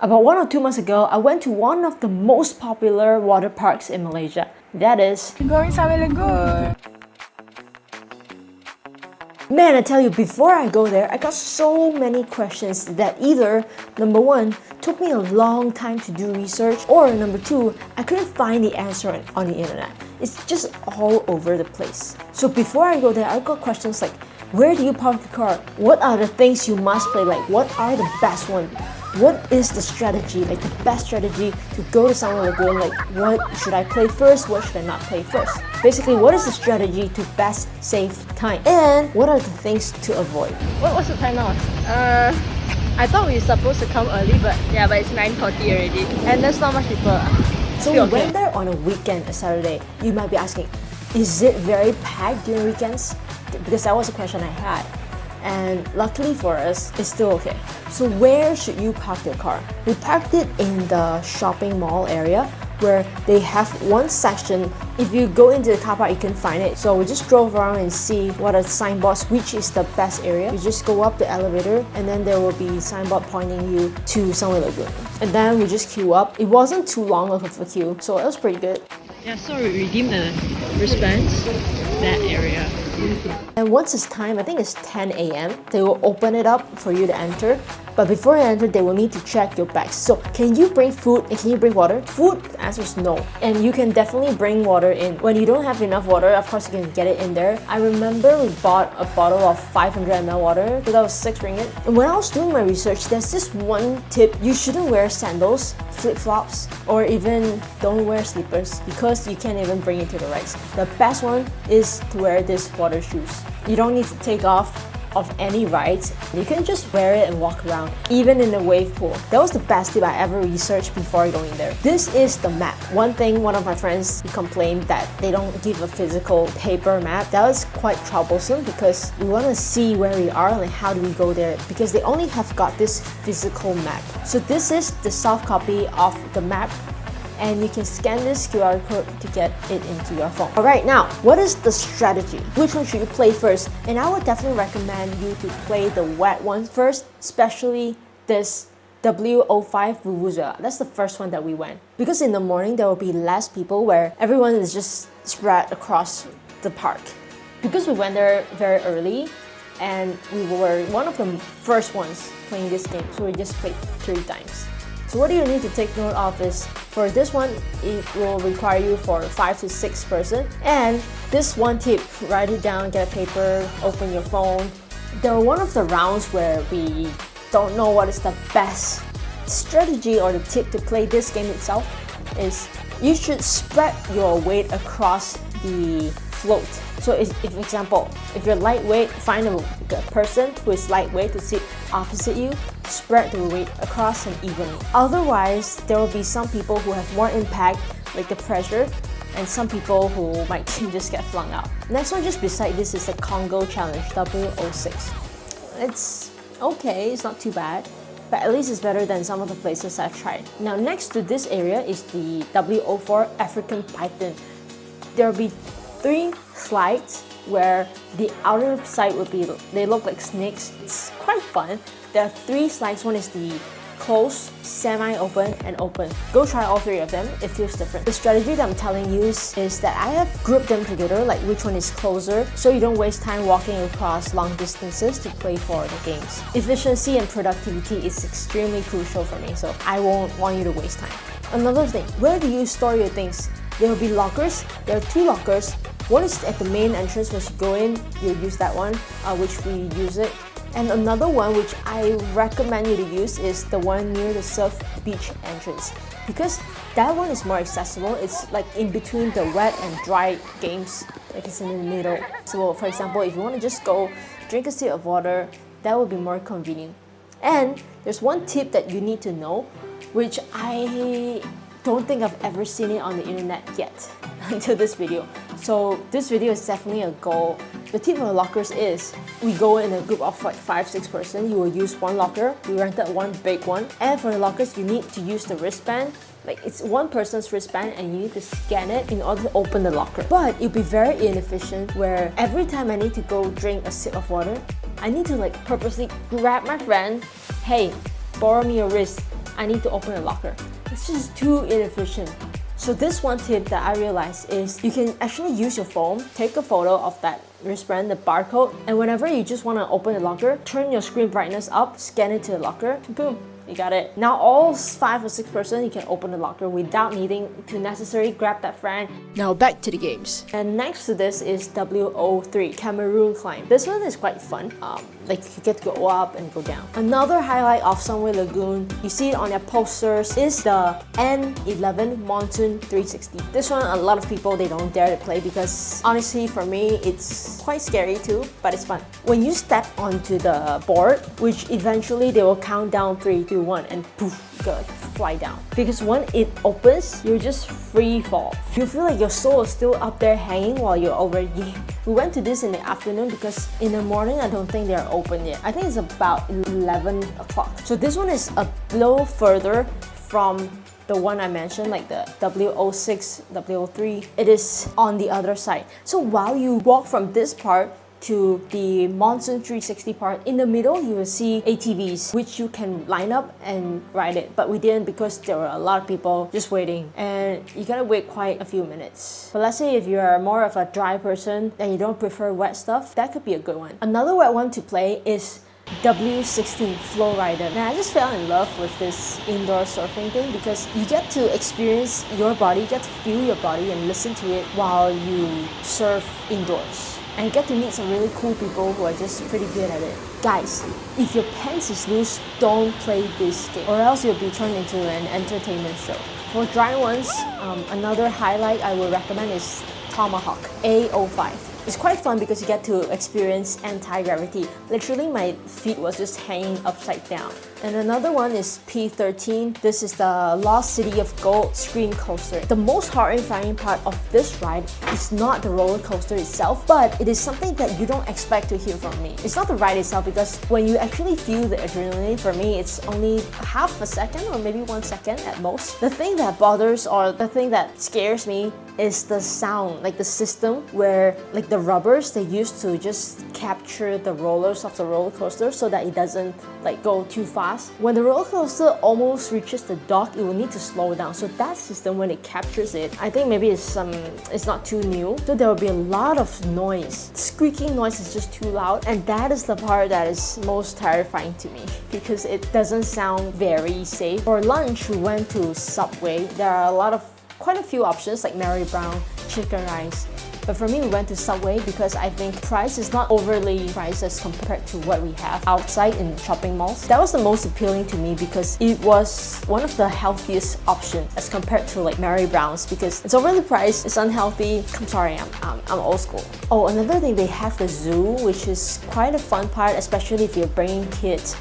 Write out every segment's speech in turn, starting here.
About 1 or 2 months ago, I went to one of the most popular water parks in Malaysia. That is... Going Sunway Lagoon! Man, I tell you, before I go there, I got so many questions that either, number one, took me a long time to do research, or number two, I couldn't find the answer on the internet. It's just all over the place. So before I go there, I got questions like, where do you park the car? What are the things you must play? Like, what are the best ones? What is the strategy, like the best strategy to go to Sunway Lagoon? Like, what should I play first? What should I not play first? Basically, what is the strategy to best save time? And what are the things to avoid? What's the time now? I thought we were supposed to come early, but it's 9:40 already. And there's not much people. So we went there on a weekend, a Saturday. You might be asking, is it very packed during weekends? Because that was a question I had. And luckily for us, it's still okay. So where should you park your car? We parked it in the shopping mall area where they have one section. If you go into the car park, you can find it. So we just drove around and see what are the signboards, which is the best area. You just go up the elevator and then there will be signboard pointing you to Sunway Lagoon. And then we just queue up. It wasn't too long of a queue, so it was pretty good. Yeah, so we redeemed the wristbands, that area. And once it's time, I think it's 10 a.m., they will open it up for you to enter. But before you enter, they will need to check your bags. So can you bring food and can you bring water? Food, the answer is no. And you can definitely bring water in. When you don't have enough water, of course you can get it in there. I remember we bought a bottle of 500 ml water, so that was 6 ringgit. And when I was doing my research, there's this one tip. You shouldn't wear sandals, flip-flops, or even don't wear slippers because you can't even bring it to the rides. The best one is to wear these water shoes. You don't need to take off of any rides. You can just wear it and walk around, even in a wave pool. That was the best tip I ever researched before going there. This is the map. One thing, one of my friends complained that they don't give a physical paper map. That was quite troublesome because we want to see where we are and how do we go there, because they only have got this physical map. So this is the soft copy of the map, and you can scan this QR code to get it into your phone. Alright, now, what is the strategy? Which one should you play first? And I would definitely recommend you to play the wet one first, especially this W05 Vuvuzela. That's the first one that we went. Because in the morning, there will be less people where everyone is just spread across the park. Because we went there very early, and we were one of the first ones playing this game, so we just played 3 times. So what do you need to take note of is, for this one, it will require you for 5 to 6 person. And this one tip, write it down, get a paper, open your phone. There were one of the rounds where we don't know what is the best strategy or the tip to play this game itself is you should spread your weight across the float. So if for example, if you're lightweight, find a person who is lightweight to sit opposite you, spread the weight across and evenly. Otherwise, there will be some people who have more impact, like the pressure, and some people who might just get flung out. Next one just beside this is the Congo challenge, W06. It's okay, it's not too bad, but at least it's better than some of the places I've tried. Now next to this area is the W04 African Python. There will be 3 slides where the outer side would be, they look like snakes. It's quite fun. There are 3 slides. One is the closed, semi-open, and open. Go try all 3 of them. It feels different. The strategy that I'm telling you is that I have grouped them together, like which one is closer, so you don't waste time walking across long distances to play for the games. Efficiency and productivity is extremely crucial for me, so I won't want you to waste time. Another thing, where do you store your things? There will be lockers. There are 2 lockers. One is at the main entrance. Once you go in, you'll use that one, which we use it. And another one which I recommend you to use is the one near the surf beach entrance, because that one is more accessible. It's like in between the wet and dry games, like it's in the middle. So for example, if you want to just go drink a sip of water, that would be more convenient. And there's one tip that you need to know, which I don't think I've ever seen it on the internet yet until this video. So this video is definitely a goal. The tip for the lockers is, we go in a group of like 5-6 person. You will use one locker. We rented one big one. And for the lockers, you need to use the wristband. Like, it's one person's wristband and you need to scan it in order to open the locker. But it'll be very inefficient where every time I need to go drink a sip of water, I need to like purposely grab my friend. Hey, borrow me your wrist. I need to open a locker. It's just too inefficient. So this one tip that I realized is you can actually use your phone, take a photo of that wristband, the barcode, and whenever you just want to open the locker, turn your screen brightness up, scan it to the locker, boom, you got it. Now all 5 or 6 person, you can open the locker without needing to necessarily grab that friend. Now back to the games. And next to this is WO3, Cameroon Climb. This one is quite fun. Like you get to go up and go down. Another highlight of Sunway Lagoon, you see it on their posters, is the N11 Monsoon 360. This one, a lot of people, they don't dare to play because honestly for me, it's quite scary too, but it's fun. When you step onto the board, which eventually they will count down 3, 2, 1 and poof, you gotta fly down. Because when it opens, you just free fall. You feel like your soul is still up there hanging while you're already... We went to this in the afternoon because in the morning, I don't think they're open yet. I think it's about 11 o'clock. So this one is a little further from the one I mentioned, like the WO6, WO3. It is on the other side. So while you walk from this part to the Monsoon 360 part, in the middle you will see ATVs which you can line up and ride it, but we didn't because there were a lot of people just waiting and you gotta wait quite a few minutes. But let's say if you are more of a dry person and you don't prefer wet stuff, that could be a good one. Another wet one to play is W16 Flow Rider. And I just fell in love with this indoor surfing thing because you get to experience your body, you get to feel your body and listen to it while you surf indoors. And you get to meet some really cool people who are just pretty good at it. Guys, if your pants is loose, don't play this game or else you'll be turned into an entertainment show. For dry ones, another highlight I would recommend is Tomahawk A05. It's quite fun because you get to experience anti-gravity. Literally, my feet was just hanging upside down. And another one is P13. This is the Lost City of Gold screen coaster. The most horrifying part of this ride is not the roller coaster itself, but it is something that you don't expect to hear from me. It's not the ride itself because when you actually feel the adrenaline, for me, it's only half a second or maybe 1 second at most. The thing that bothers or the thing that scares me is the sound, like the system where like the rubbers they use to just capture the rollers of the roller coaster so that it doesn't like go too fast. When the roller coaster almost reaches the dock, it will need to slow down. So that system, when it captures it, I think maybe it's not too new. So there will be a lot of noise. Squeaking noise is just too loud, and that is the part that is most terrifying to me because it doesn't sound very safe. For lunch, we went to Subway. There are quite a few options like Mary Brown, chicken rice. But for me, we went to Subway because I think price is not overly priced as compared to what we have outside in shopping malls. That was the most appealing to me because it was one of the healthiest options as compared to like Mary Brown's because it's overly priced, it's unhealthy. I'm sorry, I'm old school. Oh, another thing, they have the zoo, which is quite a fun part, especially if you're bringing kids.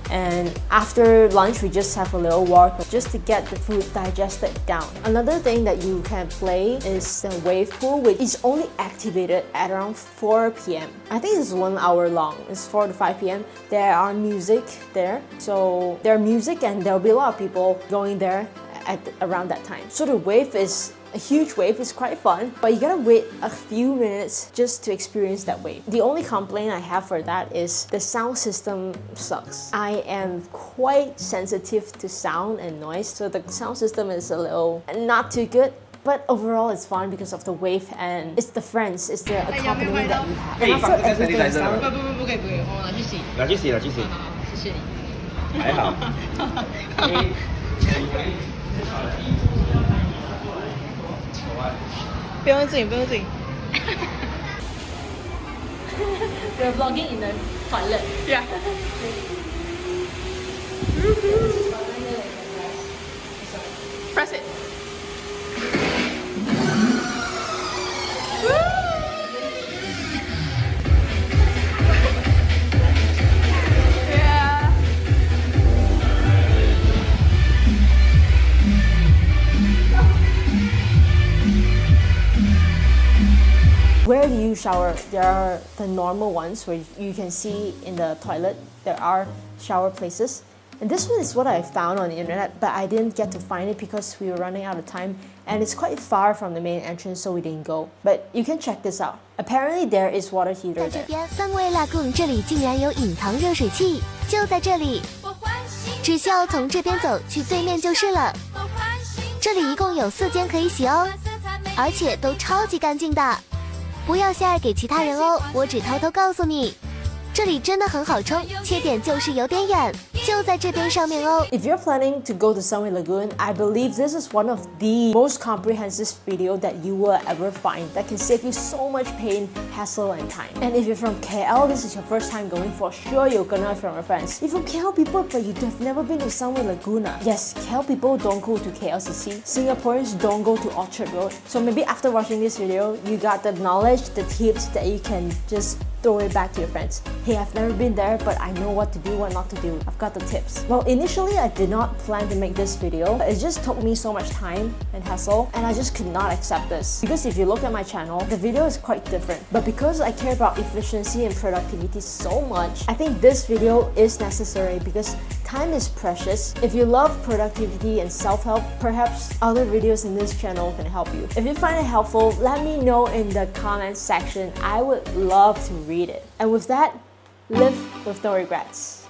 And after lunch, we just have a little walk just to get the food digested down. Another thing that you can play is the wave pool, which is only activated at around 4 p.m. I think it's 1 hour long. It's 4 to 5 p.m. There are music there. So there are music and there'll be a lot of people going there at around that time. So the wave is a huge wave. Is quite fun, but you gotta wait a few minutes just to experience that wave. The only complaint I have for that is the sound system sucks. I am quite sensitive to sound and noise, so the sound system is a little not too good. But overall, it's fun because of the wave and it's the friends, it's the accompaniment that you have. And after everything is done, 我拿去洗。拿去洗，拿去洗。谢谢你。还好。不用紧，不用紧。We're vlogging in the toilet. Yeah. Press it. Where do you shower? There are the normal ones where you can see in the toilet there are shower places. And this one is what I found on the internet, but I didn't get to find it because we were running out of time and it's quite far from the main entrance, so we didn't go. But you can check this out. Apparently there is water heater 在这 there. 边 Sunway Lagoon 这里竟然有隐藏热水器，就在这里。我欢喜只需要从这边走去对面就是了。这里一共有4间可以洗哦，而且都超级干净的，不要share给其他人哦，我只偷偷告诉你。这里真的很好冲，缺点就是有点远，就在这边上面哦。 If you're planning to go to Sunway Lagoon, I believe this is one of the most comprehensive video that you will ever find that can save you so much pain, hassle, and time. And if you're from KL, this is your first time going, for sure you're gonna have from your friends. If you're KL people but you have never been to Sunway Lagoon, yes, KL people don't go to KLCC. Singaporeans don't go to Orchard Road. So maybe after watching this video, you got the knowledge, the tips that you can just throw it back to your friends. Hey, I've never been there, but I know what to do, what not to do. I've got the tips. Well, initially I did not plan to make this video. It just took me so much time and hassle, and I just could not accept this. Because if you look at my channel, the video is quite different. But because I care about efficiency and productivity so much, I think this video is necessary because time is precious. If you love productivity and self-help, perhaps other videos in this channel can help you. If you find it helpful, let me know in the comments section. I would love to read it. And with that, live with no regrets.